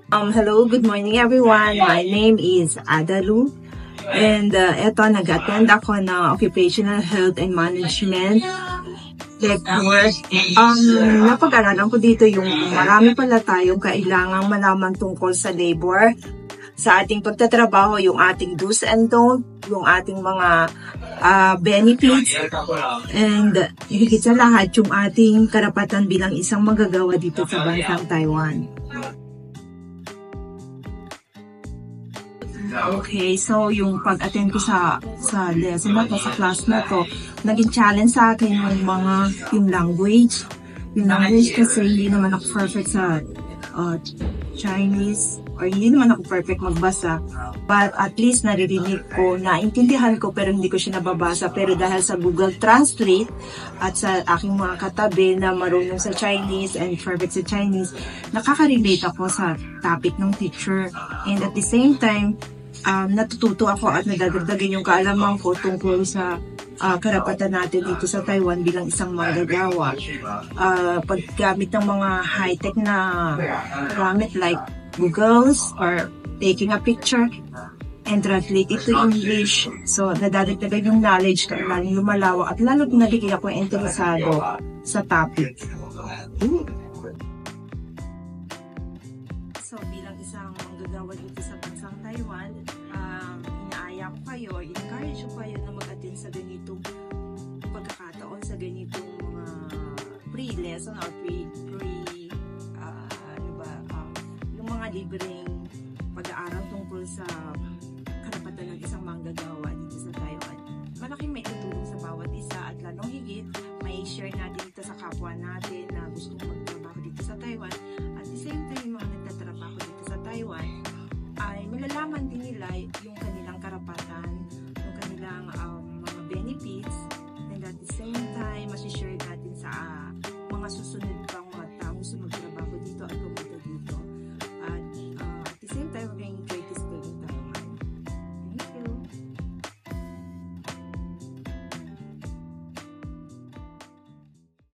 Hello, good morning everyone. My name is Adalu. And eto, nag-attend ako ng Occupational Health and Management lecture. Napag-aralan ko dito yung marami pala tayong kailangang malaman tungkol sa labor, sa ating pagtatrabaho, yung ating do's and don't, yung ating mga benefits, and higit sa lahat, yung ating karapatan bilang isang manggagawa dito sa bansang Taiwan. Okay, so yung pag-attend ko sa lesson na to, sa class na to, naging challenge sa akin yung language. Yung language kasi hindi naman ako perfect sa Chinese, or hindi naman ako perfect magbasa. But at least naririnig ko, naintindihan ko pero hindi ko siya nababasa. Pero dahil sa Google Translate at sa aking mga katabi na marunong sa Chinese and perfect sa Chinese, nakaka-relate ako sa topic ng teacher. And at the same time, natututo ako at nadadagdagan yung kaalaman ko tungkol sa karapatan natin dito sa Taiwan bilang isang manggagawa. Paggamit ng mga high-tech na gamit like Googles or taking a picture and translate it to English. So, nadadagdagan yung knowledge ko, lalong lumalawa at lalo nagiging ako interesado sa topic. So, bilang isang manggagawa dito sa bansang Taiwan, inaaya ko kayo, encourage ko kayo na mag-attend sa ganitong pagkakataon, sa ganitong mga pre-lesson or yung mga libreng pag-aaral tungkol sa karapatan ng isang manggagawa dito sa Taiwan. Malaking may tutulong sa bawat isa at lalong higit, may share natin ito sa kapwa natin na gustong magtrabaho dito sa Taiwan. At the same time, yung mga nagtatrabaho dito sa Taiwan, ay malalaman din nila yung